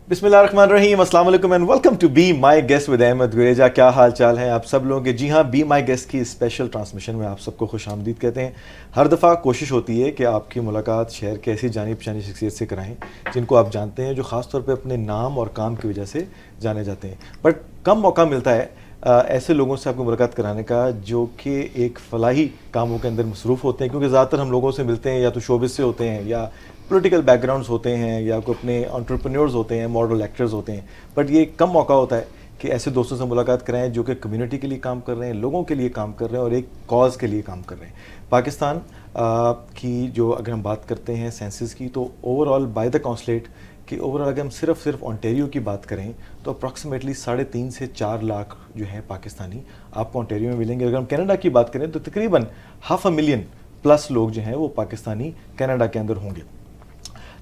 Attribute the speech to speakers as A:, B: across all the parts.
A: بسم اللہ الرحمن الرحیم. السلام علیکم and welcome to Be my Guest with Ahmed Grija. کیا حال چال ہیں آپ سب لوگوں کے؟ جی ہاں, بی مائی گیسٹ کی اسپیشل ٹرانسمیشن میں آپ سب کو خوش آمدید کہتے ہیں. ہر دفعہ کوشش ہوتی ہے کہ آپ کی ملاقات شہر کے ایسی جانی پہچانی شخصیت سے کرائیں جن کو آپ جانتے ہیں, جو خاص طور پہ اپنے نام اور کام کی وجہ سے جانے جاتے ہیں. بٹ کم موقع ملتا ہے ایسے لوگوں سے آپ کو ملاقات کرانے کا جو کہ ایک فلاحی کاموں کے اندر مصروف ہوتے ہیں, کیونکہ زیادہ تر ہم لوگوں سے ملتے ہیں یا تو شوبز سے ہوتے ہیں یا پولیٹیکل بیک گراؤنڈز ہوتے ہیں یا کوئی اپنے انٹرپرینیورز ہوتے ہیں, ماڈل ایکٹرز ہوتے ہیں. بٹ یہ کم موقع ہوتا ہے کہ ایسے دوستوں سے ملاقات کرائیں جو کہ کمیونٹی کے لیے کام کر رہے ہیں, لوگوں کے لیے کام کر رہے ہیں اور ایک کاز کے لیے کام کر رہے ہیں. پاکستان کی جو اگر ہم بات کرتے ہیں سینسس کی, تو over all by the consulate کہ اوور آل اگر ہم صرف آنٹیریو کی بات کریں تو اپروکسیمیٹلی 3.5 سے 4 لاکھ جو ہیں پاکستانی آپ کو آنٹیریو میں ملیں گے. اگر ہم کینیڈا کی بات کریں تو تقریباً 500,000 پلس لوگ جو ہیں وہ پاکستانی کینیڈا کے اندر ہوں گے.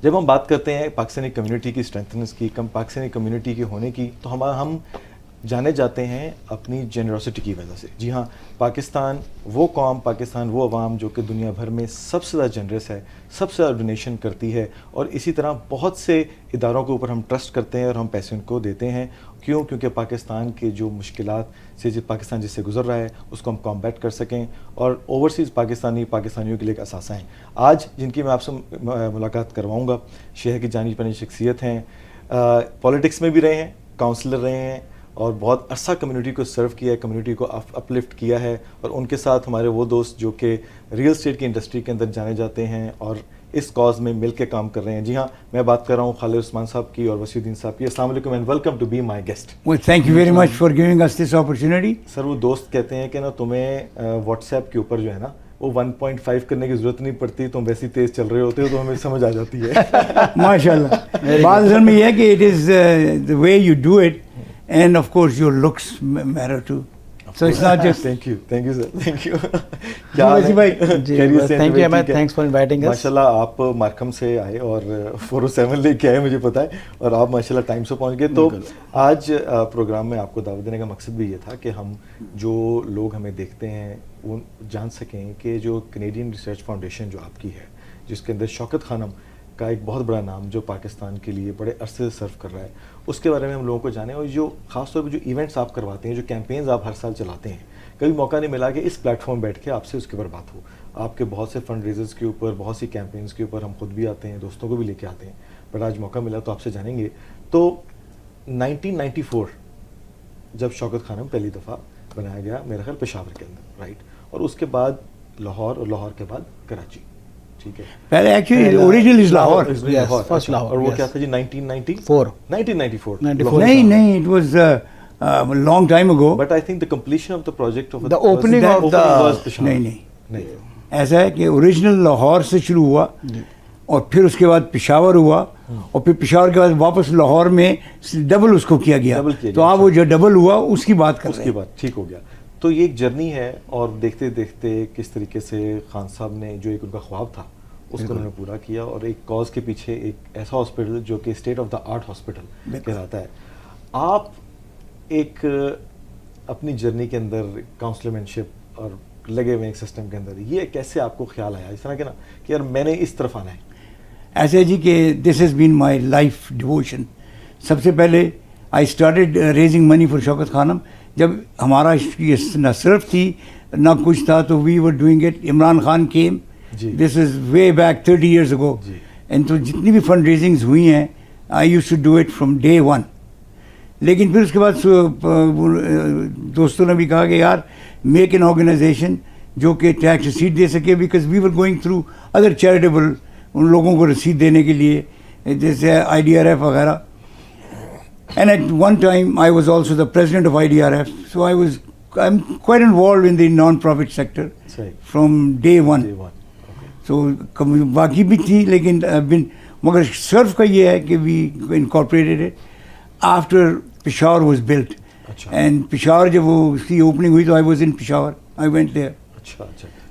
A: جب ہم بات کرتے ہیں پاکستانی کمیونٹی کی اسٹرینتھنس کی, پاکستانی کمیونٹی کے ہونے کی, تو ہم جانے جاتے ہیں اپنی جنراسٹی کی وجہ سے. جی ہاں, پاکستان وہ قوم, پاکستان وہ عوام جو کہ دنیا بھر میں سب سے زیادہ جنرس ہے, سب سے زیادہ ڈونیشن کرتی ہے, اور اسی طرح بہت سے اداروں کے اوپر ہم ٹرسٹ کرتے ہیں اور ہم پیسے ان کو دیتے ہیں. کیوں؟ کیونکہ پاکستان کے جو مشکلات سے پاکستان جس سے گزر رہا ہے اس کو ہم کمبیٹ کر سکیں, اور اوورسیز پاکستانیوں کے لیے ایک اثاثہ ہیں. آج جن کی میں آپ سے ملاقات کرواؤں گا شہر کی جانی پہچانی شخصیت ہیں, پولیٹکس میں بھی رہے ہیں, کاؤنسلر رہے ہیں, اور بہت عرصہ کمیونٹی کو سرو کیا ہے, کمیونٹی کو اپلفٹ کیا ہے. اور ان کے ساتھ ہمارے وہ دوست جو کہ ریئل اسٹیٹ کی انڈسٹری کے اندر جانے جاتے ہیں اور اس کاز میں مل کے کام کر رہے ہیں. جی ہاں, میں بات کر رہا ہوں خالد عثمان صاحب کی اور وسیع الدین صاحب کی. السلام علیکم and welcome to Be my Guest.
B: Thank you very much for giving us this opportunity.
A: Sir, وہ دوست کہتے ہیں کہ نا تمہیں واٹس ایپ کے اوپر جو ہے نا وہ 1.5 کرنے کی ضرورت نہیں پڑتی, تم ویسی تیز چل رہے ہوتے ہو تو ہمیں سمجھ آ جاتی ہے.
B: ماشاء اللہ. بات اصل میں یہ ہے کہ it is the way you do it, and of course your looks matter too. So it's not just.
A: Thank you sir, thank you.
B: کیا حال ہے بھائی؟
C: Thank you Ahmed, thanks for inviting us.
A: ماشاءاللہ آپ مارکم سے آئے اور 407 لے کے آئے, مجھے پتا ہے, اور آپ ماشاءاللہ ٹائم سے پہنچ گئے. تو آج پروگرام میں آپ کو دعوت دینے کا مقصد بھی یہ تھا کہ ہم جو لوگ ہمیں دیکھتے ہیں وہ جان سکیں کہ جو کینیڈین ریسرچ فاؤنڈیشن جو آپ کی ہے, جس کے اندر شوکت خانم کا ایک بہت بڑا نام جو پاکستان کے لیے بڑے عرصے سے سرو کر رہا ہے, اس کے بارے میں ہم لوگوں کو جانیں. اور جو خاص طور پہ جو ایونٹس آپ کرواتے ہیں, جو کیمپینز آپ ہر سال چلاتے ہیں, کبھی موقع نہیں ملا کہ اس پلیٹ فارم بیٹھ کے آپ سے اس کے اوپر بات ہو. آپ کے بہت سے فنڈ ریزرز کے اوپر, بہت سی کیمپینز کے اوپر ہم خود بھی آتے ہیں, دوستوں کو بھی لے کے آتے ہیں, بٹ آج موقع ملا تو آپ سے جانیں گے. تو 1994 جب شوکت خانم پہلی دفعہ بنایا گیا میرا خیال پشاور کے اندر, رائٹ, اور اس کے بعد لاہور, اور لاہور کے بعد کراچی. ٹھیک ہے,
B: پہلے ایکچولی اوریجنل از لاہور.
C: فرسٹ لاہور.
A: اور وہ کیا تھا جی 1994.
B: نہیں, it was long time ago.
A: But I think the completion of the project of
C: The opening of the.
B: نہیں, ایسا ہے کہ اوریجنل لاہور سے شروع ہوا, اور پھر اس کے بعد پشاور ہوا, اور پھر پشاور کے بعد واپس لاہور میں ڈبل اس کو کیا گیا. تو آپ وہ جو ڈبل ہوا اس کی بات کر رہے ہیں.
A: اس کی بات ٹھیک ہو گیا. تو یہ ایک جرنی ہے, اور دیکھتے دیکھتے کس طریقے سے خان صاحب نے جو ایک ان کا خواب تھا اس کو انہوں نے پورا کیا, اور ایک کاز کے پیچھے ایک ایسا ہاسپٹل جو کہ state of the art hospital کہلاتا ہے. آپ ایک اپنی جرنی کے اندر کاؤنسلر مین شپ اور لگے ہوئے ایک سسٹم کے اندر, یہ کیسے آپ کو خیال آیا اس طرح کہ نا کہ یار میں نے اس طرف آنا ہے؟
B: ایسے جی کہ this has been my life devotion. سب سے پہلے I started raising money for Shaukat Khanum. جب ہمارا نہ صرف تھی نہ کچھ تھا, تو we were doing it. Imran Khan came, this is way back 30 years ago. And تو جتنی بھی فنڈ ریزنگز ہوئی ہیں I use to do it from day one. لیکن پھر اس کے بعد دوستوں نے بھی کہا کہ یار میک این آرگنائزیشن جو کہ ٹیکس رسید دے سکے, because we were going through other charitable ان لوگوں کو رسید دینے کے لیے, جیسے IDRF وغیرہ. And at one time I was also the president of IDRF, so I'm quite involved in the non-profit sector from day one. So باقی بھی تھی, لیکن مگر صرف کا یہ ہے کہ we incorporated it after Peshawar was built. And Peshawar جب وہ اس کی اوپننگ ہوئی تو I was in Peshawar. I went there.
A: اچھا.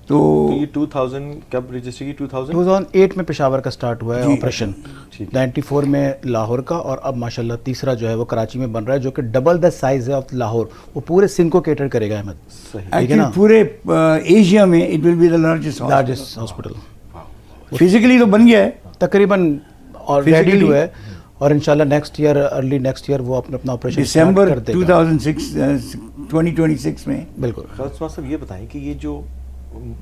B: تو
A: یہ 2000 کب رجسٹر کی؟
C: 2008 میں پشاور کا سٹارٹ ہوا ہے آپریشن, 94 میں لاہور کا, اور اب ماشاءاللہ تیسرا جو ہے وہ کراچی میں بن رہا ہے, جو کہ ڈبل دا سائز ہے آف لاہور. وہ پورے سندھ کو کیٹر کرے گا احمد.
B: پورے ایشیا میں it will be the largest
C: hospital.
B: Physically تو بن گیا ہے
C: تقریباً, اور ریڈی ہے, اور انشاءاللہ next year early next year وہ اپنا آپریشن
B: دسمبر 2026 میں.
C: بالکل.
A: خالد عثمان صاحب یہ بتائیں کہ یہ جو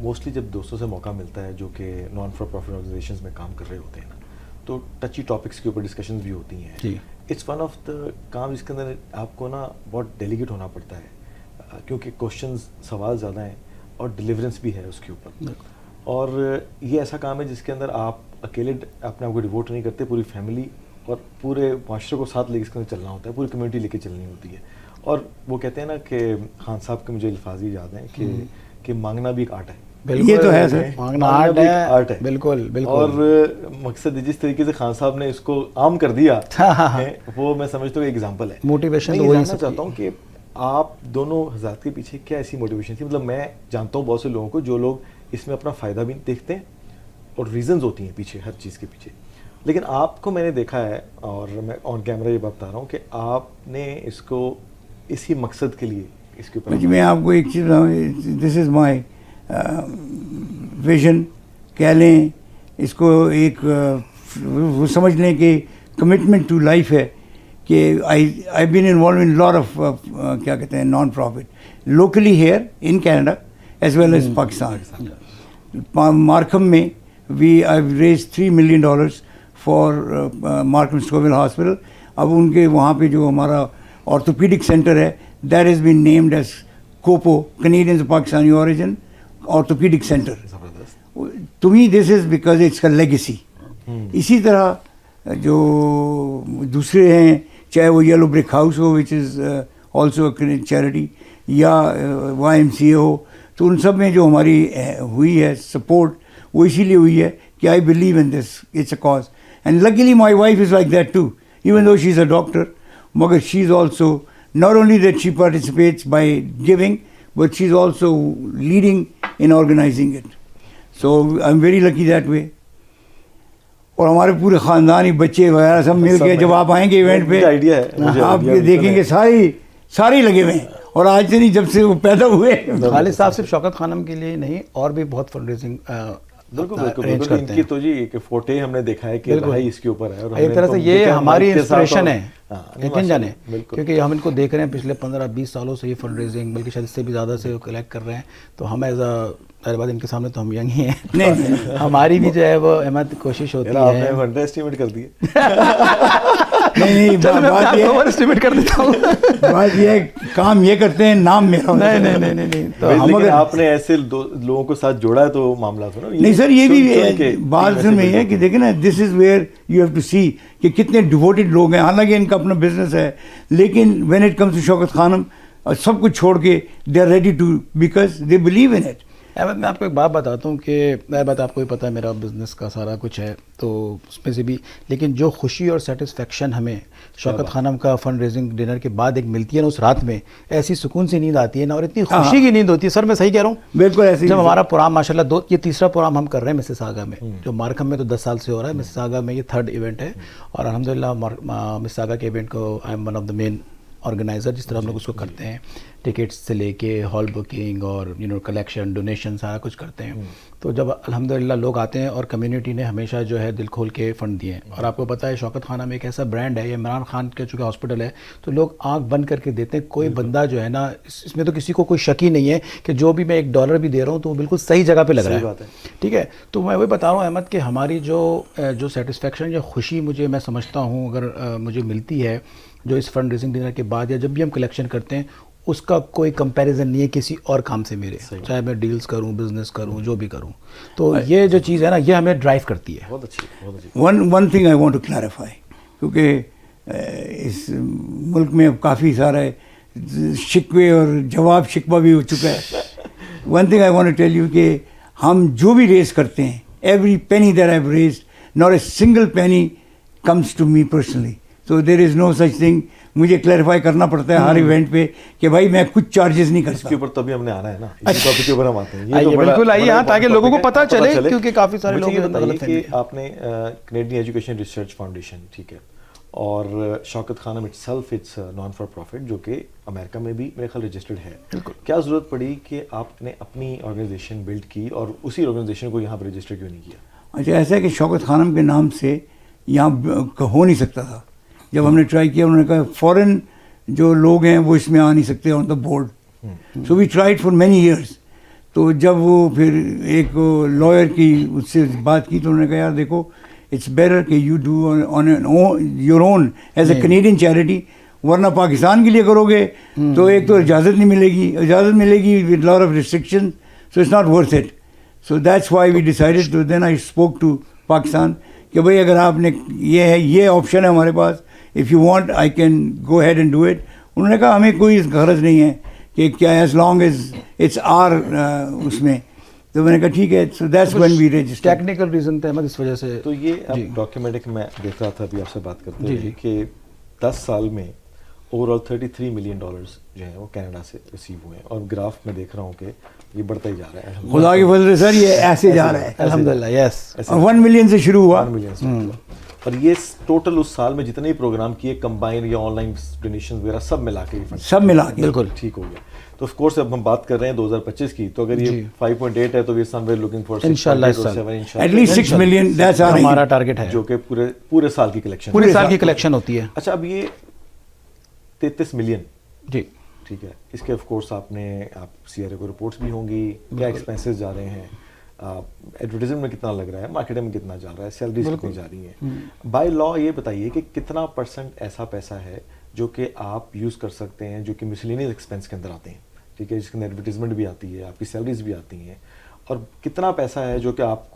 A: موسٹلی جب دوستوں سے موقع ملتا ہے جو کہ نان فار پروفٹ آرگنائزیشنز میں کام کر رہے ہوتے ہیں نا, تو ٹچی ٹاپکس کے اوپر ڈسکشنز بھی ہوتی ہیں.
C: جی.
A: اٹس ون آف دا کام جس کے اندر آپ کو نا بہت ڈیلیگیٹ ہونا پڑتا ہے, کیونکہ کوشچنز سوال زیادہ ہیں اور ڈیلیورنس بھی ہے اس کے اوپر. اور یہ ایسا کام ہے جس کے اندر آپ اکیلے اپنے آپ کو ڈیووٹ نہیں کرتے, پوری فیملی اور پورے معاشرے کو ساتھ لے کے اس کے اندر چلنا ہوتا ہے, پوری کمیونٹی لے کے چلنی ہوتی ہے. اور وہ کہتے ہیں نا کہ خان صاحب کے مجھے الفاظ ہی یاد ہیں کہ مانگنا بھی ایک آرٹ ہے.
B: یہ تو ہے سر,
C: مانگنا آرٹ ہے. بالکل بالکل.
A: اور مقصد جس طریقے سے خان صاحب نے اس کو عام کر دیا وہ میں سمجھتا ہوں ایک ایگزامپل ہے.
C: موٹیویشن
A: میں یہ جاننا چاہتا ہوں کہ آپ دونوں حضرات کے پیچھے کیا ایسی موٹیویشن تھی. مطلب میں جانتا ہوں بہت سے لوگوں کو جو لوگ اس میں اپنا فائدہ بھی دیکھتے ہیں اور ریزنز ہوتی ہیں پیچھے ہر چیز کے پیچھے, لیکن آپ کو میں نے دیکھا ہے اور میں آن کیمرہ یہ بات بتا رہا ہوں کہ آپ نے اس کو اسی مقصد کے لیے اس کے اوپر.
B: میں آپ کو ایک چیز بتاؤں, دس از مائی ویژن کہہ لیں اس کو, ایک وہ سمجھ لیں کہ کمٹمنٹ ٹو لائف ہے کہ آئی been involve in lot of کیا کہتے ہیں non profit locally here in Canada as well as Pakistan. Markham میں I raise $3 million for Markham school hospital. اب ان کے وہاں پہ جو ہمارا آرتھوپیڈک سینٹر ہے that has been named as COPO, Canadians Pakistani origin orthopaedic centre. To me this is because it's کا لیگیسی. اسی طرح جو دوسرے ہیں, چاہے وہ یلو برک ہاؤس ہو وچ از آلسو چیریٹی, یا YMCA ہو, تو ان سب میں جو ہماری ہوئی ہے سپورٹ وہ اسی لیے ہوئی ہے کہ I believe in this, it's a cause. And luckily my wife is like that too, even though she is a doctor, مگر she is also not only that she participates by giving, but she's also leading in organizing it. So I'm very lucky that way. اور ہمارے پورے خاندانی بچے وغیرہ سب مل کے جب آپ آئیں گے ایونٹ پہ آپ دیکھیں گے سارے لگے ہوئے ہیں. اور آج سے نہیں, جب سے وہ پیدا ہوئے.
C: خالد صاحب صرف شوکت خانم کے لیے نہیں اور بھی بہت فنڈ ریزنگ
A: بالکل ان کی تو جی ایک فوٹے ہم نے دیکھا ہے کہ رہائی اس کے اوپر ہے, اور
C: ایک طرح سے یہ ہماری انسپریشن ہے یقین جانے, کیونکہ ہم ان کو دیکھ رہے ہیں پچھلے 15-20 سالوں سے یہ فنڈ ریزنگ, بلکہ شاید اس سے بھی زیادہ سے کلیکٹ کر رہے ہیں. تو ہم ایز اے بات ان کے سامنے تو ہم ینگ ہی ہیں, ہماری بھی جو ہے وہ احمد کوشش ہوتی ہے.
A: آپ نے انڈر اسٹیمیٹ کر دی
B: نہیں,
C: اسٹیمیٹ کر دیتا ہوں.
B: بات یہ ہے کام یہ کرتے ہیں, نام میرا
C: نہیں.
A: تو آپ نے ایسے لوگوں کو ساتھ جوڑا ہے تو معاملہ سنا
B: نہیں سر. یہ بھی بات میں یہ ہے کہ دیکھیں نا, this is where you have to see کہ کتنے ڈیووٹیڈ لوگ ہیں. حالانکہ ان کا اپنا بزنس ہے, لیکن when it comes to Shaukat Khanum سب کچھ چھوڑ کے they are ready to, because they believe in it.
C: Ahmed میں آپ کو ایک بات بتاتا ہوں کہ میں بات آپ کو بھی پتہ ہے میرا بزنس کا سارا کچھ ہے تو اس میں سے بھی, لیکن جو خوشی اور سیٹسفیکشن ہمیں شوکت خانم کا فنڈ ریزنگ ڈنر کے بعد ایک ملتی ہے نا, اس رات میں ایسی سکون سی نیند آتی ہے نا, اور اتنی خوشی کی نیند ہوتی ہے. سر میں صحیح کہہ رہا ہوں؟
B: بالکل ایسے.
C: جب ہمارا پروگرام ماشاءاللہ یہ تیسرا پروگرام ہم کر رہے ہیں مسیساگا میں, جو مارکھم میں تو 10 سال سے ہو رہا ہے, مسیساگا میں یہ 3rd ایونٹ ہے. اور الحمدللہ مسیساگا کے ایونٹ کو I am one of the main organizer, جس طرح ہم لوگ اس کو کرتے ہیں, ٹکٹس سے لے کے ہال بکنگ اور کلیکشن ڈونیشن سارا کچھ کرتے ہیں. تو جب الحمدللہ لوگ آتے ہیں اور کمیونٹی نے ہمیشہ جو ہے دل کھول کے فنڈ دیے ہیں. اور آپ کو پتہ ہے شوکت خانم ایک ایسا برانڈ ہے, یہ عمران خان کا چونکہ ہاسپٹل ہے تو لوگ آنکھ بند کر کے دیتے ہیں. کوئی بندہ جو ہے نا, اس میں تو کسی کو کوئی شک ہی نہیں ہے کہ جو بھی میں $1 بھی دے رہا ہوں تو وہ بالکل صحیح جگہ پہ لگ رہا ہے. ٹھیک ہے, تو میں وہی بتا رہا ہوں احمد کہ ہماری جو سیٹسفیکشن یا خوشی مجھے میں سمجھتا ہوں اگر مجھے ملتی ہے جو اس فنڈ ریزنگ ڈنر کے بعد یا جب بھی ہم کلیکشن کرتے ہیں, اس کا کوئی کمپیریزن نہیں ہے کسی اور کام سے میرے, چاہے میں ڈیلز کروں, بزنس کروں, جو بھی کروں. تو یہ جو چیز ہے نا یہ ہمیں ڈرائیو کرتی ہے.
A: بہت اچھی.
B: One thing I want to clarify, کیونکہ اس ملک میں اب کافی سارے شکوے اور جواب شکوہ بھی ہو چکا ہے. One thing I want to tell you کہ ہم جو بھی ریز کرتے ہیں, every penny that I have raised, not a single penny comes to me personally. تو there is know such thing. مجھے کلیریفائی کرنا پڑتا ہے ہر ایونٹ پہ کہ بھائی میں کچھ چارجز نہیں کرتا. اس
A: کے اوپر تبھی ہم نے آنا ہے نا, اس ٹاپک کے اوپر ہم آتے ہیں.
C: یہ بالکل آئیے ہاں, تاکہ لوگوں کو پتہ چلے, کیونکہ کافی سارے لوگ
A: یہ بتائیے کہ آپ نے کینیڈین ایجوکیشن ریسرچ فاؤنڈیشن, ٹھیک ہے, اور Shaukat Khanum itself it's non for profit, جو کہ امریکہ میں بھی میرے خیال رجسٹرڈ ہے. کیا ضرورت پڑی کہ آپ نے اپنی آرگنائزیشن بلڈ کی اور اسی آرگنائزیشن کو یہاں پر رجسٹر کیوں نہیں کیا؟
B: اچھا, ایسا ہے کہ شوکت خانم کے نام سے یہاں ہو نہیں سکتا تھا. جب ہم نے ٹرائی کیا انہوں نے کہا فورن جو لوگ ہیں وہ اس میں آ نہیں سکتے on the board. So we tried for many years. تو جب وہ پھر ایک لائر کی اس سے بات کی تو انہوں نے کہا یار دیکھو اٹس بیٹر کہ you do on your own as a Canadian charity, ورنہ پاکستان کے لیے کرو گے تو ایک تو اجازت نہیں ملے گی, اجازت ملے گی with lot of restriction, so it's not worth it. So that's why we decided to then I spoke to Pakistan کہ بھائی اگر آپ نے یہ ہے یہ آپشن ہے ہمارے پاس, if you want I can go ahead and do it. انہوں نے کہا ہمیں کوئی غرض نہیں ہے کہ کیا as long as it's our اس میں. تو میں نے کہا ٹھیک ہے. So that's when we register.
C: Technical reason تھے احمد اس وجہ سے.
A: تو یہ اب ڈاکیومنٹ میں دیکھ رہا تھا ابھی آپ سے بات کرتے ہوئے کہ 10 سال میں اوور آل $33 ملین جو ہیں وہ کینیڈا سے ریسیو ہوئے ہیں, اور گراف میں دیکھ رہا ہوں کہ یہ بڑھتا ہی جا رہا ہے.
B: خدا کی فضل سے سر یہ ایسے جا رہا ہے
C: الحمدللہ. یس
B: 1 ملین سے شروع ہوا.
A: 1 ملین سے. اور یہ ٹوٹل اس سال میں جتنے ہی پروگرام کیے کمبائن یا آن لائن ڈونیشن وغیرہ سب ملا کے
B: سب ملا کے
C: بالکل
A: ٹھیک ہو گیا. تو آف کورس اب ہم بات کر رہے ہیں 2025 کی, تو اگر یہ 5.8 ہے تو وی سم ویئر لوکنگ فار
C: انشاءاللہ
B: ایٹ لیسٹ 6 ملین دیٹس
C: ہمارا ٹارگیٹ ہے,
A: جو کہ پورے سال کی کلیکشن,
C: پورے سال کی کلیکشن ہوتی ہے.
A: اچھا اب یہ 33 ملین
C: جی
A: ٹھیک ہے, اس کے آف کورس آپ سی آر اے کو رپورٹس بھی ہوں گی, کیا ایکسپینسز جا رہے ہیں, ایڈورٹائزمنٹ میں کتنا لگ رہا ہے, مارکیٹنگ میں کتنا جا رہا ہے, سیلریز کتنی جا رہی ہیں. بائی لا یہ بتائیے کہ کتنا % ایسا پیسہ ہے جو کہ آپ یوز کر سکتے ہیں جو کہ مسلینیس ایکسپینس کے اندر آتے ہیں, ٹھیک ہے, جس کے اندر ایڈورٹائزمنٹ بھی آتی ہے, آپ کی سیلریز بھی آتی ہیں, اور کتنا پیسہ ہے جو کہ آپ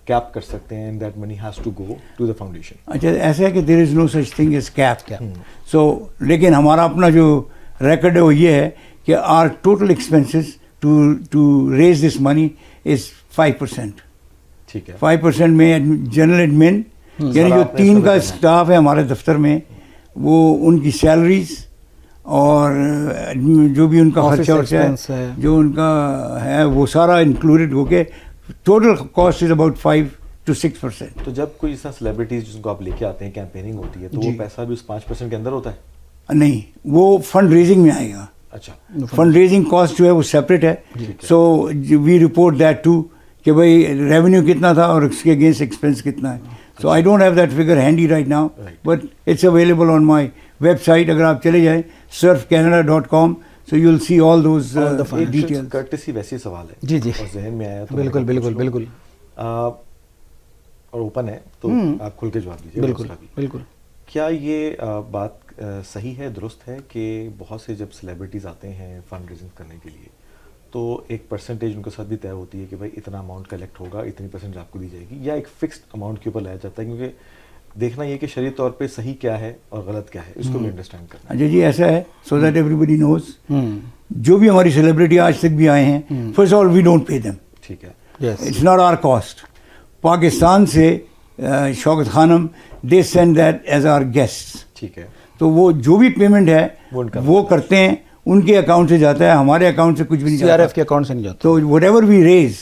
A: کیپ کر سکتے ہیں, that money has to go to the foundation.
B: اچھا ایسا ہے کہ دیر از نو سچ تھنگ از کیپ. سو لیکن ہمارا اپنا جو ریکارڈ ہے وہ یہ ہے کہ our total expenses to raise this money is 5%.
A: ٹھیک ہے,
B: 5% میں جنرل ایڈمن یعنی جو 3 کا اسٹاف ہے ہمارے دفتر میں, وہ ان کی سیلریز اور جو بھی ان کا خرچہ ہوتا ہے جو ان کا ہے وہ سارا انکلوڈیڈ ہو کے total cost is about 5 to 6%.
A: تو جب کوئی اس طرح سیلیبریٹیز جن کو آپ لے کے آتے ہیں کیمپیننگ ہوتی ہے تو وہ پیسہ بھی اس 5% کے اندر ہوتا ہے؟
B: نہیں, وہ فنڈ ریزنگ میں آئے گا.
A: اچھا,
B: فنڈ ریزنگ کاسٹ جو ہے وہ سیپریٹ ہے. سو وی رپورٹ دیٹ ٹو کہ بھائی ریونیو کتنا تھا اور اس کے اگینسٹ ایکسپینس کتنا ہے. So I don't have that figure handy right now, but it's available on my website. اگر آپ چلے جائیں surfcanada.com, so you'll see all those details.
A: Courtesy ویسی سوال ہے
C: جی جی
A: اور ذہن میں آیا تو
C: بالکل بالکل بالکل
A: اور اوپن ہے تو آپ کھل کے جواب دیجیے.
C: بالکل بالکل.
A: کیا یہ بات صحیح ہے, درست ہے کہ بہت سے جب سیلیبریٹیز آتے ہیں فنڈ ریزنگ کرنے کے لیے تو ایک پرسنٹیج ان کے ساتھ بھی طے ہوتی ہے کہ بھائی اتنا اماؤنٹ کلیکٹ ہوگا, اتنی % آپ کو دی جائے گی, یا ایک فکسڈ اماؤنٹ کے اوپر لایا جاتا ہے؟ کیونکہ دیکھنا یہ کہ شرعی طور پہ صحیح کیا ہے اور غلط کیا ہے اس کو بھی انڈرسٹینڈ کرنا.
B: اچھا جی ایسا ہے, سو دیٹ ایوری بڈی نوز. جو بھی ہماری سیلیبریٹی آج تک بھی آئے ہیں, first of all we don't pay them.
A: ٹھیک ہے,
B: it's not our cost. Pakistan سے Shaukat Khanum they send that as our guest.
A: ٹھیک ہے,
B: تو وہ جو بھی پیمنٹ ہے وہ کرتے ہیں, ان کے اکاؤنٹ سے جاتا ہے, ہمارے اکاؤنٹ سے کچھ بھی نہیں جاتا.
C: CRF کے اکاؤنٹ سے نہیں جاتا.
B: تو whatever we raise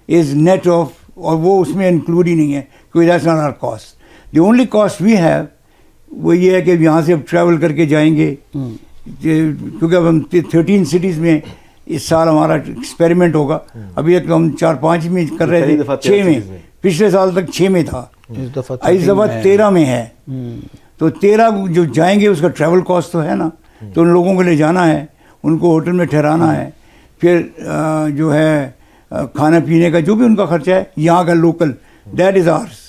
B: is net of, اور وہ اس میں انکلوڈ ہی نہیں ہے کیونکہ that's not our cost. The only cost we have وہ یہ ہے کہ یہاں سے اب ٹریول کر کے جائیں گے, کیونکہ اب ہم 13 سٹیز میں اس سال ہمارا ایکسپیریمنٹ ہوگا. ابھی تک ہم 4-5 میں کر رہے تھے, 6 میں, پچھلے سال تک 6 میں تھا, اس دفعہ 13 میں ہے. تو 13 جو جائیں گے اس کا ٹریول کاسٹ تو ہے نا, تو ان لوگوں کو لے جانا ہے, ان کو ہوٹل میں ٹھہرانا ہے, پھر جو ہے کھانا پینے کا جو بھی ان کا خرچہ ہے یہاں کا لوکل, دیٹ از آرس.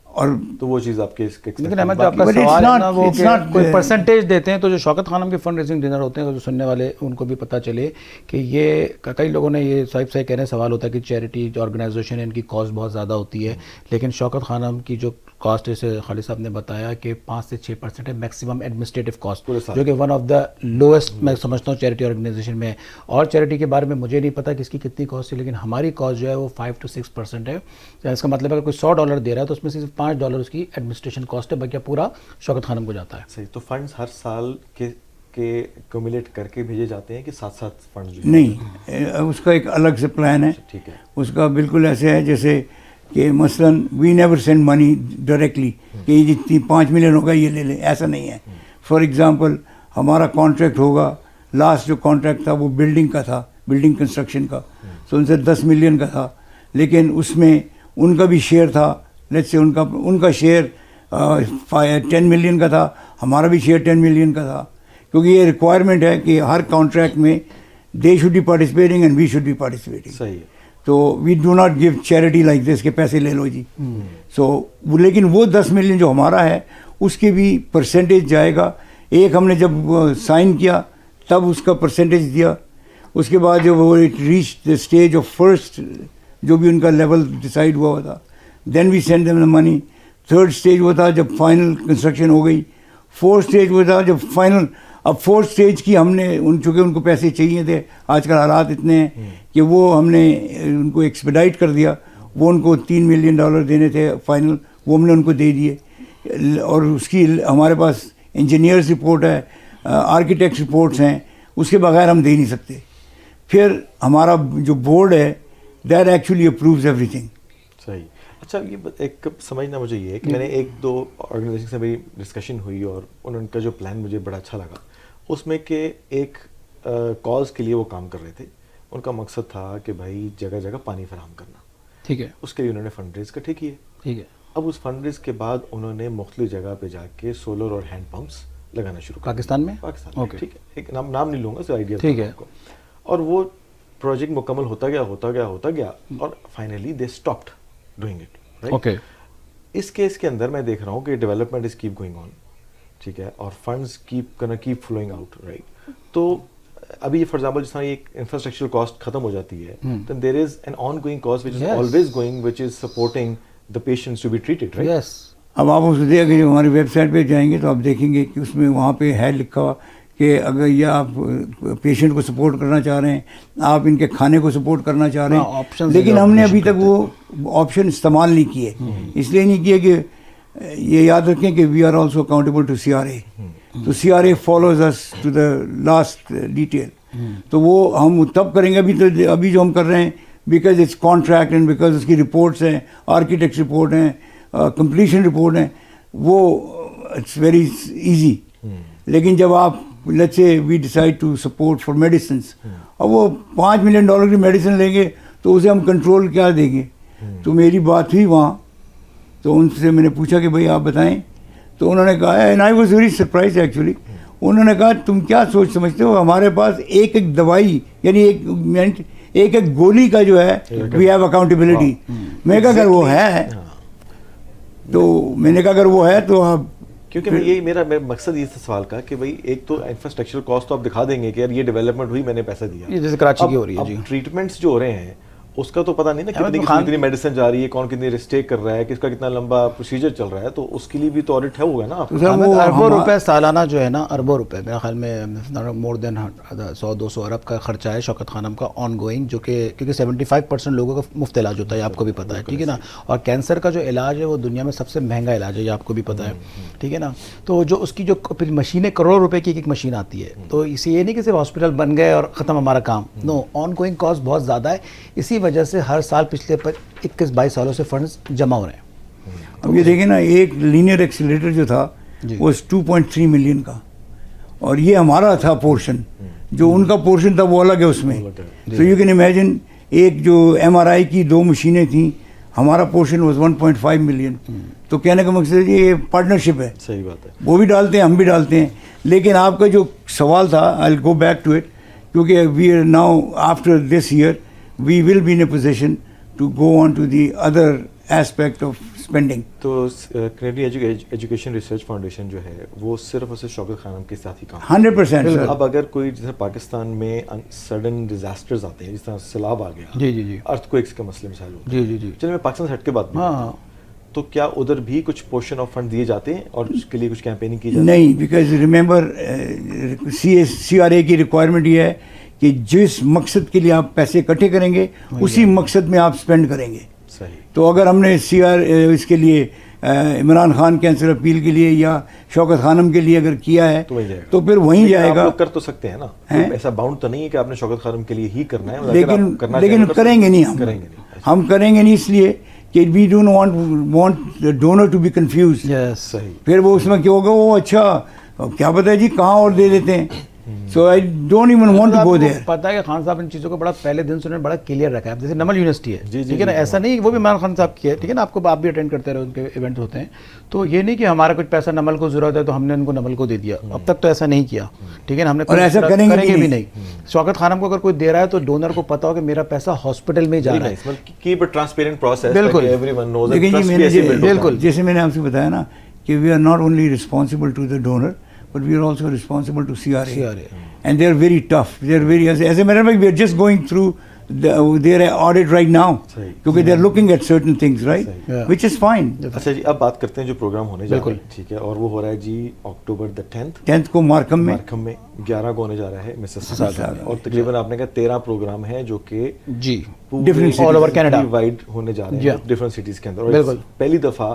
B: اور
A: تو وہ چیز آپ کے
C: لیکن احمد جو آپ کا سوال ہے نا وہ کوئی پرسنٹیج دیتے ہیں, تو جو شوکت خانم کے فنڈ ریزنگ ڈنر ہوتے ہیں جو سننے والے ان کو بھی پتہ چلے کہ یہ کئی لوگوں نے یہ صاحب کہہ رہے ہیں, سوال ہوتا ہے کہ چیریٹی جو آرگنائزیشن ہے ان کی کاسٹ بہت زیادہ ہوتی ہے, لیکن شوکت خانم کی جو کاسٹ جیسے خالد صاحب نے بتایا کہ 5 سے 6% ہے میکسیمم ایڈمنسٹریٹو کاسٹ, جو کہ ون آف دا لوئسٹ میں سمجھتا ہوں چیریٹی آرگنائزیشن میں. اور چیریٹی کے بارے میں مجھے نہیں پتا کہ اس کی کتنی کاسٹ ہے, لیکن ہماری کاسٹ جو ہے وہ 5 to 6% ہے. اس کا مطلب ہے کہ کوئی $100 دے رہا ہے تو اس میں صرف $5 اس کی ایڈمنسٹریشن کاسٹ ہے, باقی پورا شوکت خانم کو جاتا ہے.
A: صحیح. تو فنڈز ہر سال کے ایکومولیٹ کر کے بھیجے جاتے ہیں کہ ساتھ ساتھ فنڈز
B: نہیں, اس کا ایک الگ سے پلان ہے.
A: ٹھیک ہے,
B: اس کا بالکل ایسے ہے جیسے کہ مثلاً we never send money directly کہ یہ جتنی 5 ملین ہوگا یہ لے لیں, ایسا نہیں ہے. فار ایگزامپل ہمارا کانٹریکٹ ہوگا, لاسٹ جو کانٹریکٹ تھا وہ بلڈنگ کا تھا, بلڈنگ کنسٹرکشن کا, تو ان سے 10 ملین کا تھا, لیکن اس میں ان کا بھی شیئر تھا. لیٹس سے ان کا شیئر 10 ملین کا تھا, ہمارا بھی شیئر 10 ملین کا تھا, کیونکہ یہ ریکوائرمنٹ ہے کہ ہر کانٹریکٹ میں they should be participating and we should be participating.
A: صحیح ہے.
B: تو we do not give charity like this کہ پیسے لے لو جی. سو لیکن وہ 10 ملین جو ہمارا ہے اس کے بھی پرسنٹیج جائے گا. ایک ہم نے جب سائن کیا تب اس کا پرسنٹیج دیا, اس کے بعد جب وہ reach the stage of first جو بھی ان کا لیول ڈیسائیڈ ہوا تھا, then we send them the money. Third stage وہ تھا جب فائنل کنسٹرکشن ہو گئی. فورتھ اسٹیج وہ تھا جب فائنل. اب فورتھ اسٹیج کی ہم نے چونکہ ان کو پیسے چاہیے تھے, آج کل حالات اتنے ہیں کہ وہ ہم نے ان کو ایکسپیڈائٹ کر دیا. وہ ان کو $3 ملین دینے تھے فائنل, وہ ہم نے ان کو دے دیے. اور اس کی ہمارے پاس انجینئرس رپورٹ ہے, آرکیٹیکٹ رپورٹس ہیں, اس کے بغیر ہم دے نہیں سکتے. پھر ہمارا جو بورڈ ہے دیٹ ایکچولی اپرووز ایوری تھنگ.
A: صحیح. اچھا یہ ایک سمجھنا مجھے یہ ہے کہ میں نے 1-2 آرگنائزیشن سے میری ڈسکشن ہوئی اور ان کا جو پلان مجھے بڑا اچھا لگا اس میں کہ ایک کاز کے لیے وہ کام کر رہے تھے. ان کا مقصد تھا کہ بھائی جگہ جگہ پانی فراہم کرنا.
C: ٹھیک ہے.
A: اس کے لیے انہوں نے فنڈ ریز اکٹھے کیے.
C: ٹھیک ہے.
A: اب اس فنڈ ریز کے بعد انہوں نے مختلف جگہ پہ جا کے سولر اور ہینڈ پمپس لگانا شروع کیا.
C: پاکستان میں.
A: اوکے. ٹھیک ہے. ایک نام نہیں لوں گا, سو آئیڈیا.
C: ٹھیک ہے.
A: اور وہ پروجیکٹ مکمل ہوتا گیا اور finally they stopped doing it.
C: Okay.
A: اس کیس کے اندر میں دیکھ رہا ہوں کہ development is keep going on. ٹھیک ہے. اور funds keep flowing out. Right. تو ابھی فار ایگزامپل جس طرح ایک انفراسٹرکچر کاسٹ ختم ہو جاتی ہے, then there is an ongoing cost which is always going which is supporting the patients to be treated. Right.
C: Yes.
B: اب آپ اس دیکھ کہ ہماری ویب سائٹ پہ جائیں گے تو آپ دیکھیں گے کہ اس میں وہاں پہ ہے لکھا ہوا کہ اگر یہ آپ پیشنٹ کو سپورٹ کرنا چاہ رہے ہیں, آپ ان کے کھانے کو سپورٹ کرنا چاہ رہے ہیں, لیکن ہم نے ابھی تک وہ آپشن استعمال نہیں کیے. اس لیے نہیں کیے کہ یہ یاد رکھیں کہ we are also accountable to CRA. تو CRA follows us to the last detail. تو وہ ہم تب کریں گے. ابھی جو ہم کر رہے ہیں because it's contract and because اس کی رپورٹس ہیں, آرکیٹیکٹ رپورٹ ہیں, کمپلیشن رپورٹ ہیں, وہ اٹس ویری ایزی. لیکن جب آپ let's say we decide to support for medicines, اب وہ $5 ملین کی میڈیسن لیں گے تو اسے ہم کنٹرول کیا دیں گے. تو میری بات ہوئی وہاں, تو ان سے میں نے پوچھا کہ بھائی آپ بتائیں. تو انہوں نے کہا, and I was very surprise actually, انہوں نے کہا تم کیا سوچ سمجھتے ہو, ہمارے پاس ایک دوائی یعنی ایک گولی کا جو ہے وی ہیو اکاؤنٹیبلٹی. میں کہا اگر وہ ہے تو آپ,
A: کیونکہ یہی میرا مقصد یہ تھا سوال کا کہ بھائی ایک تو انفراسٹرکچر کاسٹ تو آپ دکھا دیں گے کہ یار یہ ڈیولپمنٹ ہوئی, میں نے پیسہ دیا.
C: جیسے کراچی کی ہو رہی ہے جی.
A: ٹریٹمنٹس جو ہو رہے ہیں اس کا تو پتہ نہیں نا کتنی میڈیسن جا رہی ہے, کون کتنی ریسٹیک کر رہا ہے, کس کا کتنا لمبا پروسیجر چل رہا ہے, تو اس کے لیے بھی تو آڈٹ ہے ہوگا نا.
C: اربوں روپے سالانہ جو ہے نا, اربوں روپے میرے خیال میں مور دین 100-200 ارب کا خرچہ ہے شوکت خانم کا آن گوئنگ, جو کہ کیونکہ 75% لوگوں کا مفت علاج ہوتا ہے, آپ کو بھی پتہ ہے. ٹھیک ہے نا. اور کینسر کا جو علاج ہے وہ دنیا میں سب سے مہنگا علاج ہے, یہ آپ کو بھی پتہ ہے. ٹھیک ہے نا. تو جو اس کی جو مشینیں کروڑوں روپے کی ایک مشین آتی ہے, تو اسی یہ نہیں کہ صرف ہاسپٹل بن گئے اور ختم ہمارا کام. نو, آن گوئنگ کاسٹ بہت زیادہ ہے. اسی وجہ سے ہر سال پچھلے 21-22 سالوں سے فنڈز جمع ہو رہے ہیں.
B: اب یہ دیکھیں نا, ایک لینئر ایکسیلیٹر جو تھا وہ 2.3 ملین کا, اور یہ ہمارا تھا پورشن, جو ان کا پورشن تھا وہ الگ ہے اس میں. سو یو کین امیجن, ایک جو MRI کی 2 مشینیں تھیں, ہمارا پورشن واز 1.5 ملین. تو کہنے کا مقصد یہ پارٹنرشپ ہے.
A: صحیح بات ہے.
B: وہ بھی ڈالتے ہیں, ہم بھی ڈالتے ہیں. لیکن آپ کا جو سوال تھا, I will go back to it, کیونکہ we are now after this year we will be in a position to go on to the other aspect of spending.
A: تو کینیڈین ایجوکیشن ریسرچ فاؤنڈیشن جو ہے وہ صرف اور صرف شوکت خانم کے ساتھ ہی کام
B: 100%.
A: اب اگر کوئی جیسے پاکستان میں سڈن ڈیزاسٹرز آتے ہیں, جس طرح سیلاب آ گیا,
C: جی
A: ارتھ کوئکس کے مسئلے مثال ہوتے
C: ہیں, جی
A: چلے میں پاکستان سے ہٹ کے بات نہیں, تو کیا ادھر بھی کچھ پورشن آف فنڈ دیے جاتے ہیں اور اس کے لیے کچھ کیمپیننگ کی جاتی ہے؟
B: نہیں, بیکاز ریممبر CRA کی ریکوائرمنٹ یہ ہے کہ جس مقصد کے لیے آپ پیسے اکٹھے کریں گے اسی مقصد میں آپ اسپینڈ کریں گے.
A: صحیح.
B: تو اگر ہم نے اس کے لیے عمران خان کینسر اپیل کے لیے یا شوکت خانم کے لیے اگر کیا ہے تو پھر وہیں جائے گا.
A: کر تو سکتے ہیں نا, ایسا باؤنڈ تو نہیں ہے کہ آپ نے شوکت خانم کے لیے ہی کرنا ہے,
B: لیکن کریں گے نہیں, ہم کریں گے نہیں, اس لیے کہ we do not want donor to be confused.
C: صحیح.
B: پھر وہ اس میں کیا ہوگا, وہ اچھا کیا پتہ ہے جی کہاں اور دے دیتے ہیں. So I don't even want to go there.
C: پتا ہے کہ خان صاحب ان چیزوں کو بڑا پہلے دن سے انہوں نے بڑا کلیئر رکھا ہے. جیسے نمل یونیورسٹی ہے, ٹھیک ہے نا, ایسا نہیں وہ بھی عمران خان صاحب کی ہے, ٹھیک ہے نا, آپ کو آپ بھی اٹینڈ کرتے رہے, ان کے ایونٹس ہوتے ہیں, تو یہ نہیں کہ ہمارا کچھ پیسہ نمل کو ضرورت ہے تو ہم نے ان کو نمل کو دے دیا, اب تک تو ایسا نہیں کیا, ٹھیک ہے نا, ہم نے
B: ایسا کریں گے
C: بھی نہیں. شوکت خانم کو اگر کوئی دے رہا ہے تو ڈونر کو پتا ہو کہ میرا پیسہ ہاسپٹل میں جا رہا ہے.
A: کیپ اے ٹرانسپیرنٹ پروسیس,
C: بالکل
A: ایوری ون نوز.
B: بالکل جیسے میں نے آپ سے بتایا نا کہ we are not only responsible to the donor but we are also responsible to CRA. And they are very tough. They are very, as a matter of fact, we are just going through their audit right now, because they are looking at certain things, right? Which is fine.
A: اچھا جی, اب بات کرتے ہیں جو programme ہونے جا رہا ہے, ٹھیک ہے, اور وہ ہو رہا ہے جی اکتوبر 10th
B: کو مارکم میں
A: 11 کو ہونے جا رہا ہے مسیساگا میں, اور تقریباً آپ نے کہا 13 پروگرام ہیں جو کہ
C: جی
A: different
C: all over Canada
A: wide ہونے جا رہے ہیں ڈفرینٹ سٹیز کے اندر. اور پہلی دفعہ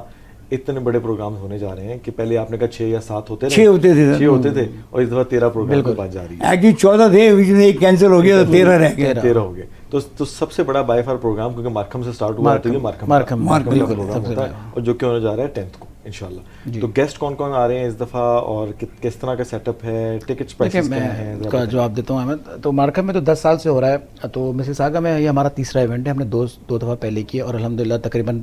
A: اتنے بڑے پروگرام ہونے جا رہے ہیں کہ پہلے آپ نے کہا 6 یا 7 ہوتے تھے, اور اس دفعہ 13 پروگرام کی بات جا رہی ہے.
B: ایکچولی 14 تھے, بیچ میں ایک کینسل ہو گیا تو 13 رہ گئے.
A: 13 ہو گئے. تو سب سے بڑا بائی فار پروگرام کیونکہ مارکم سے سٹارٹ ہوا ہے, مارکم پروگرام ہوتا ہے, اور جو کہ ہونے جا رہا ہے 10th کو انشاءاللہ. تو گیسٹ کون کون آ رہے ہیں اس دفعہ, اور کس طرح کا سیٹ اپ ہے, ٹکٹس پرائسز کیا ہیں,
C: اس کا جواب دیتا ہوں احمد. تو مارکم میں تو 10 سال سے ہو رہا ہے, تو مسیساگا میں یہ ہمارا تیسرا ایونٹ ہے. ہم نے دو دفعہ پہلے کیے, اور الحمدللہ تقریباً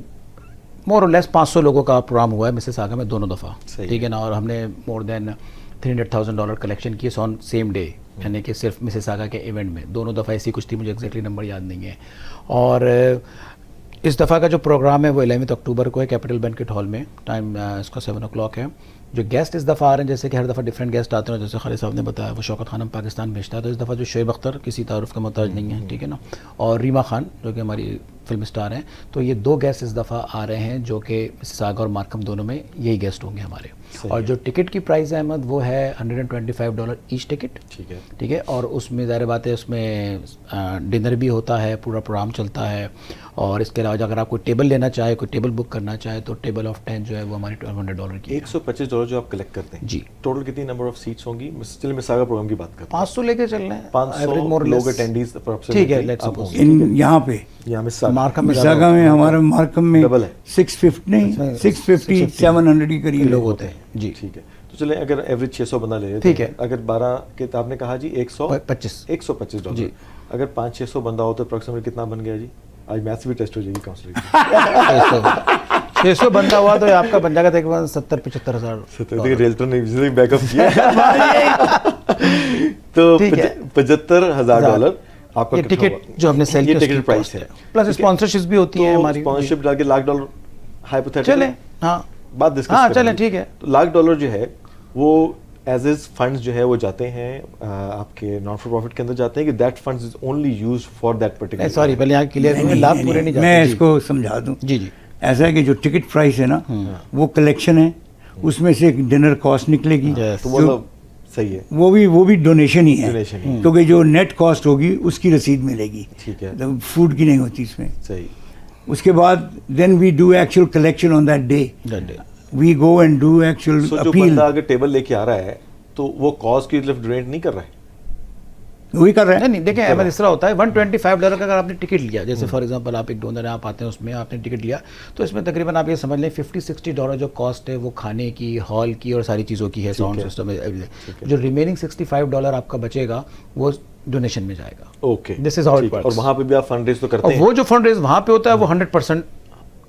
C: مور اور لیس 500 لوگوں کا پروگرام ہوا ہے مسیساگا میں دونوں دفعہ, ٹھیک ہے نا, اور ہم نے مور دین $300,000 کلیکشن کیے آن سیم ڈے, یعنی کہ صرف مسیساگا کے ایونٹ میں. دونوں دفعہ ایسی کچھ تھی, مجھے ایگزیکٹلی نمبر یاد نہیں ہے. اور اس دفعہ کا جو پروگرام ہے وہ 11 اکتوبر کو ہے کیپٹل بینکٹ ہال میں, ٹائم اس کا 7 o'clock ہے. جو گیسٹ اس دفعہ آ رہے ہیں, جیسے کہ ہر دفعہ ڈفرینٹ گیسٹ آتے ہیں, جیسے خالد صاحب نے بتایا وہ شوکت خانم پاکستان بھیجتا ہے, تو اس دفعہ جو شعیب اختر کسی تعارف کا محتاج نہیں ہے, ٹھیک ہے نا, اور ریما خان جو کہ ہماری فلم اسٹار ہیں. تو یہ 2 گیسٹ اس دفعہ آ رہے ہیں جو کہ مسیساگا اور مارکم دونوں میں یہی گیسٹ ہوں گے ہمارے. اور جو ٹکٹ کی پرائز ہے احمد وہ ہے $125 ایچ ٹکٹ, ٹھیک ہے, اور اس میں ظاہر بات ہے اس میں ڈنر بھی ہوتا ہے, پورا پروگرام چلتا ہے. اور اس کے علاوہ اگر آپ کوئی ٹیبل لینا چاہے, کوئی ٹیبل بک کرنا چاہے, تو ٹیبل آف 10 جو ہے وہ ہماری $1,200 کی.
A: $125 جو آپ کلیکٹ کرتے ہیں
C: جی,
A: ٹوٹل کتنی نمبر آف سیٹس ہوں گی؟ چلیے مسیساگا پروگرام کی بات کرتے ہیں.
C: 500 لے کے چل رہے ہیں,
A: 500 لوگ اٹینڈیز,
C: ٹھیک ہے, لیٹس سپوز
B: یہاں پہ مسیساگا میں ہمارے مارکم میں 650 نہیں 650 700 کے قریب
C: لوگ ہوتے ہیں. جی
A: ٹھیک ہے, تو چلیں اگر ایوریج 600 بندہ لے,
C: ٹھیک ہے,
A: اگر 12 کے آپ نے کہا جی $125
C: جی,
A: اگر 500-600 بندہ ہو تو اپروکسیمیٹ کتنا بن گیا جی؟ آج میتھس بھی ٹیسٹ ہو جائے گی کاؤنسلنگ.
C: 600 بندہ ہوا تو آپ کا بن جائے گا تقریباً 70-75 ہزار.
A: ریلٹر نے بیک اپ کیا تو $75,000 آپ کا
C: ٹکٹ جو ہم نے سیل کی
A: ٹکٹ پرائس ہے,
C: پلس اسپانسرشپس بھی ہوتی ہیں ہماری.
A: اسپانسرشپ ڈال کے $1,00,000 ہائپوتھیٹیکل,
C: چلیں ہاں
A: بات ڈسکس
C: چلیں, ٹھیک ہے.
A: تو $1,00,000 جو ہے وہ ایز از فنڈز جو ہے وہ جاتے ہیں آپ کے نان فار پروفٹ کے اندر جاتے ہیں, کہ that funds is only used for that particular.
C: Sorry پہلے یہاں کلیئر ہوئے, لابھ پورے نہیں جاتے.
B: میں اس کو سمجھا دوں.
C: جی جی,
B: ایسا ہے کہ جو ٹکٹ پرائس ہے نا وہ کلیکشن ہے, اس میں سے ایک ڈنر کاسٹ نکلے گی,
A: تو وہ صحیح ہے,
B: وہ بھی ڈونیشن ہی ہے, کیونکہ جو نیٹ کاسٹ ہوگی اس کی رسید ملے گی,
A: ٹھیک ہے,
B: فوڈ کی نہیں ہوتی اس میں.
A: صحیح.
B: اس کے بعد then we do actual collection on that day, we go and do actual
A: appeal. جو بندہ اگر ٹیبل لے کے آ رہا ہے تو وہ کاز کی طرف ڈونیٹ نہیں کر رہا ہے,
B: وہی کر رہے ہیں.
C: نہیں دیکھیں احمد, اس طرح ہوتا ہے $125 کا اگر آپ نے ٹکٹ لیا, جیسے فار ایگزامپل آپ ایک ڈونر آپ آتے ہیں, اس میں آپ نے ٹکٹ لیا, تو اس میں تقریباً آپ یہ سمجھ لیں $50-60 جو کاسٹ ہے وہ کھانے کی, ہال کی اور ساری چیزوں کی ہے, ساؤنڈ سسٹم ہے. جو ریمیننگ $65 آپ کا بچے گا وہ ڈونیشن میں جائے گا.
A: Okay,
C: this is how it works.
A: اور وہاں پہ بھی آپ فنڈ ریز تو کرتے ہیں,
C: وہ جو فنڈ ریز وہاں پہ ہوتا ہے وہ 100%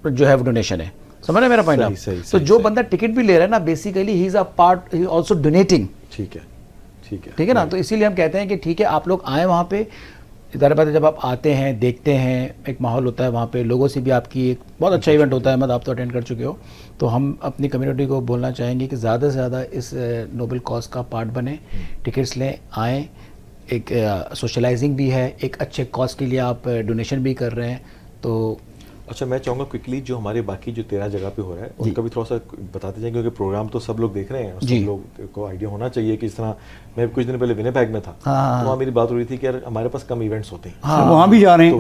C: جو ہے وہ ڈونیشن ہے. سمجھ رہے میرا پوائنٹ؟ تو جو بندہ ٹکٹ بھی لے رہا ہے نا, basically he is a part, he also donating.
A: ٹھیک ہے,
C: ٹھیک ہے نا. تو اسی لیے ہم کہتے ہیں کہ ٹھیک ہے آپ لوگ آئیں وہاں پہ. ظاہر بات ہے جب آپ آتے ہیں, دیکھتے ہیں, ایک ماحول ہوتا ہے وہاں پہ, لوگوں سے بھی آپ کی ایک بہت اچھا ایونٹ ہوتا ہے. احمد آپ تو اٹینڈ کر چکے ہو, تو ہم اپنی کمیونٹی کو بولنا چاہیں گے کہ زیادہ سے زیادہ اس نوبل کاز کا پارٹ بنیں, ٹکٹس لیں, آئیں. ایک سوشلائزنگ بھی ہے, ایک اچھے کاز کے لیے آپ ڈونیشن بھی کر رہے ہیں. تو
A: اچھا, میں چاہوں گا کوئکلی جو ہمارے باقی جو 13 جگہ پہ ہو رہا ہے ان کا بھی تھوڑا سا بتاتے جائیں, کیونکہ پروگرام تو سب لوگ دیکھ رہے ہیں, اور سب لوگ کو آئیڈیا ہونا چاہیے کہ اس طرح. میں کچھ دن پہلے ونیپیگ میں تھا, تو وہاں میری بات ہو رہی تھی کہ یار ہمارے پاس کم ایونٹس ہوتے ہیں,
B: وہاں بھی جا رہے ہیں,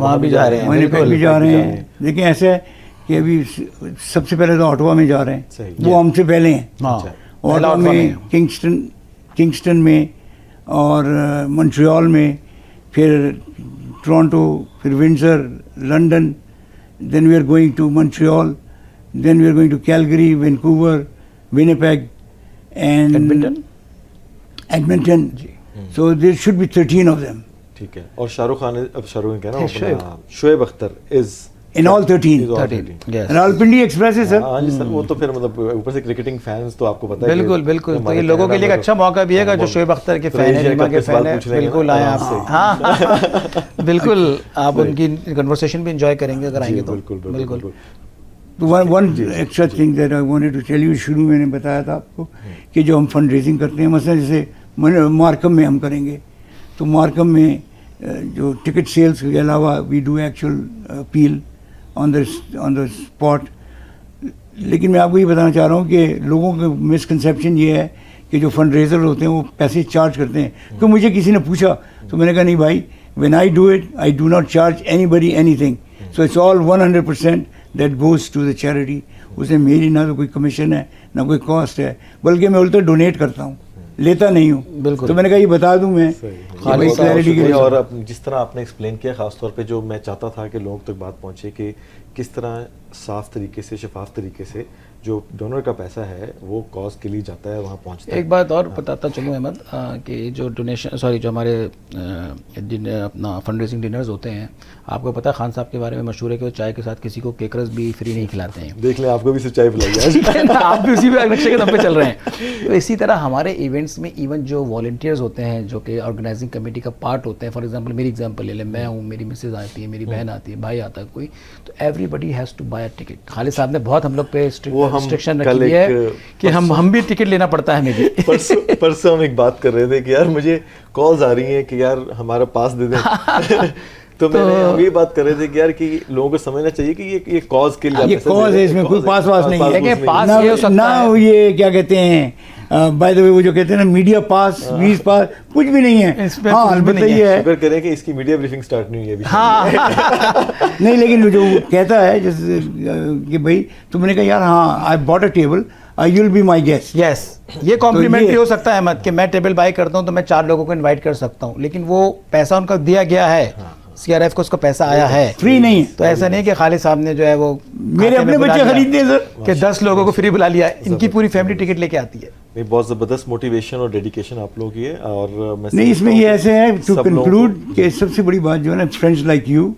C: ونیپیگ
B: بھی جا رہے ہیں. لیکن ایسے ہے کہ ابھی سب سے پہلے تو آٹوا میں جا رہے ہیں, وہ ہم سے پہلے ہیں. آٹوا میں, کنگسٹن میں, اور مونٹریال میں, پھر ٹورانٹو, پھر Windsor, London, then we are going to Montreal, then we are going to Calgary, Vancouver, Winnipeg and Edmonton. So there should be 13 of them.
A: ٹھیک ہے. اور شاہ رخ خان کہنا شعیب اختر از
B: In all 13.
C: 13 yes.
B: Rawalpindi Express ہے سر.
A: ہاں جی سر, وہ تو پھر مطلب اوپر سے کرکٹنگ فینس تو آپ کو پتہ ہے.
C: بالکل بالکل, تو یہ لوگوں کے لیے ایک اچھا موقع بھی ہے گا جو شعیب اختر کے فین ہیں, ریما کے فین ہیں, بالکل آئیں آپ سے. ہاں بالکل, آپ ان کی کنورسیشن بھی انجوائے کریں گے اگر آئیں گے تو. بالکل.
B: One extra thing that I wanted to tell you, شروع میں نے بتایا تھا آپ کو کہ جو ہم فنڈ ریزنگ کرتے ہیں, مثلا جیسے مارکم میں ہم کریں گے تو مارکم میں جو ٹکٹ سیلس کے علاوہ we do actual appeal on the spot. لیکن میں آپ کو یہ بتانا چاہ رہا ہوں کہ لوگوں کا مسکنسیپشن یہ ہے کہ جو فنڈ ریزر ہوتے ہیں وہ پیسے چارج کرتے ہیں. تو مجھے کسی نے پوچھا تو میں نے کہا نہیں بھائی, when I do it I do not charge anybody anything, so it's all 100% that goes to the charity. اس میں میری نہ تو کوئی کمیشن ہے نہ کوئی کاسٹ ہے, بلکہ میں الٹا ڈونیٹ کرتا ہوں, لیتا نہیں ہوں.
C: بالکل,
B: تو میں نے کہا یہ بتا دوں میں کلیئرٹی کے لیے.
A: اور جس طرح آپ نے ایکسپلین کیا, خاص طور پہ جو میں چاہتا تھا کہ لوگوں تک بات پہنچے کہ کس طرح صاف طریقے سے, شفاف طریقے سے جو ڈونر کا پیسہ ہے وہ کاز کے لیے جاتا ہے, وہاں پہنچتا ہے.
C: ایک بات اور بتاتا چلوں احمد, کہ جو ڈونیشن جو ہمارے اپنا فنڈ ریزنگ ڈنرز ہوتے ہیں, آپ کو پتہ ہے خان صاحب کے بارے میں مشہور ہے کہ وہ چائے کے ساتھ کسی کو کیکرز بھی فری نہیں کھلاتے ہیں.
A: دیکھ لیں, آپ کو بھی صرف چائے پلائی ہے,
C: آپ بھی اسی نقشے کے دم پہ چل رہے ہیں. تو اسی طرح ہمارے ایونٹس میں ایون جو والنٹیئرز ہوتے ہیں جو کہ آرگنائزنگ کمیٹی کا پارٹ ہوتے ہیں, فار ایگزامپل میری ایگزامپل لے لیں, میں ہوں, میری مسز آتی ہے, میری بہن آتی ہے, بھائی آتا ہے کوئی, تو everybody has to buy a ticket. Khalid Sahab نے بہت ہم لوگ پہ ریسٹرکشن رکھی ہے کہ ہم بھی ٹکٹ لینا پڑتا ہے. ہمیں بھی
A: پرسوں ہم ایک بات کر رہے تھے کہ یار مجھے کالز آ رہی ہیں کہ یار ہمارا پاس دے دیں. تو ہم یہ بات کر رہے تھے کہ یار کہ لوگوں کو سمجھنا چاہیے کہ یہ کاز کے لیے,
B: یہ کاز ہے, اس میں کوئی پاس واس نہیں ہے.
C: پاس یہ ہو سکتا
B: ہے, یہ کیا کہتے ہیں بائی دا وے, وہ جو کہتے ہیں نا میڈیا پاس, ویز پاس, کچھ بھی نہیں ہے. ہاں البتہ یہ ہے,
A: شکر کریں کہ اس کی میڈیا بریفنگ سٹارٹ نہیں ہوئی ہے.
C: ہاں
B: نہیں, لیکن جو کہتا ہے جیسے کہ بھائی, تو میں نے کہا یار ہاں I bought a table, you will be my guest.
C: Yes, یہ کمپلیمنٹ بھی ہو سکتا ہے احمد کہ میں ٹیبل بائی کرتا ہوں تو میں 4 لوگوں کو انوائٹ کر سکتا ہوں, لیکن وہ پیسہ ان کا دیا گیا ہے, سی آر ایف کو اس کا پیسہ آیا ہے,
B: فری نہیں ہے.
C: تو ایسا نہیں کہ خالد صاحب نے جو ہے وہ
B: میرے اپنے بچے خریدتے ہیں سر
C: کہ 10 لوگوں کو فری بلا لیا, ان کی پوری فیملی ٹکٹ لے کے آتی ہے.
A: بہت زبردست موٹیویشن اور ڈیڈیکیشن آپ لوگوں کی ہے. اور
B: نہیں, اس میں یہ ایسے ہے ٹو کنکلوڈ کہ سب سے بڑی بات جو ہے نا, فرینڈز لائک یو,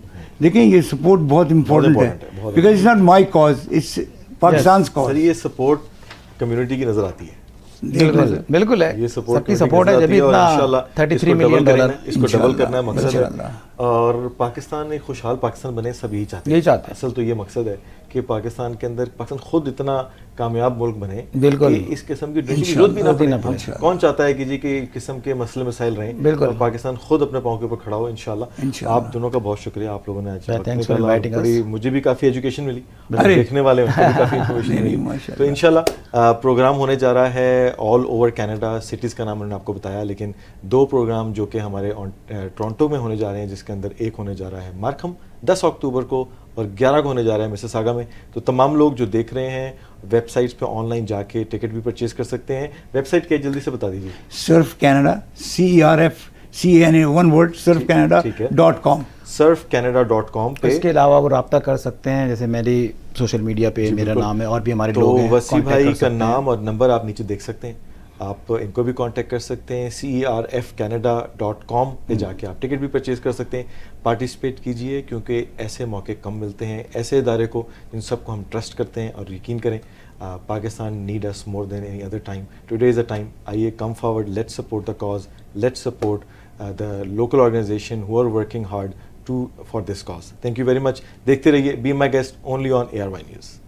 B: دیکھیں یہ سپورٹ بہت امپورٹنٹ ہے, because it's not my cause, it's Pakistan cause.
A: یہ سپورٹ کمیونٹی کی نظر آتی ہے.
C: بالکل ہے,
A: یہ
C: سب کی سپورٹ ہے, جب اتنا $33 ملین
A: اس کو ڈبل کرنا ہے مقصد ہے. اور پاکستان ایک خوشحال پاکستان بنے, سب یہی چاہتے ہیں. اصل تو یہ مقصد ہے کہ پاکستان کے اندر پاکستان خود اتنا کامیاب ملک بنے کہ اس قسم کی ضرورت بھی نہ پڑے. کون چاہتا ہے کہ جی کہ قسم کے مسئلے مسائل رہیں, اور پاکستان خود اپنے پاؤں کے اوپر کھڑا ہو انشاءاللہ. آپ دونوں کا بہت شکریہ, آپ لوگوں نے مجھے بھی کافی ایجوکیشن ملی, دیکھنے والے کافی انفارمیشن ملی. تو انشاءاللہ پروگرام ہونے جا رہا ہے آل اوور کینیڈا. سٹیز کا نام میں نے آپ کو بتایا, لیکن 2 پروگرام جو کہ ہمارے ٹورنٹو میں ہونے جا رہے ہیں, جس کے اندر ایک ہونے جا رہا ہے مارکھم 10 اکتوبر کو, اور 11 کو ہونے جا رہا ہے مسیساگا میں. تو تمام لوگ جو دیکھ رہے ہیں ویب سائٹس پہ آن لائن جا کے ٹکٹ بھی پرچیز کر سکتے ہیں. ویب سائٹ کیا جلدی سے بتا دیجیے.
B: Surf Canada, CERF one word, surfcanada.com.
A: surfcanada.com پہ.
C: اس کے علاوہ وہ رابطہ کر سکتے ہیں, جیسے میری سوشل میڈیا پہ میرا نام ہے, اور بھی ہمارے لوگ ہیں.
A: تو وسیع بھائی کا نام اور نمبر آپ نیچے دیکھ سکتے ہیں, آپ ان کو بھی کانٹیکٹ کر سکتے ہیں. CERFcanada.com پہ جا کے آپ ٹکٹ بھی پرچیز کر سکتے ہیں. پارٹیسپیٹ کیجئے, کیونکہ ایسے موقع کم ملتے ہیں, ایسے ادارے کو جن سب کو ہم ٹرسٹ کرتے ہیں. اور یقین کریں, Pakistan need us more than any other time. Today is the time. آئیے, come forward, let's support the cause, let's support the local organization who are working hard for this cause. Thank you very much. دیکھتے رہیے Be My Guest only on ARY News.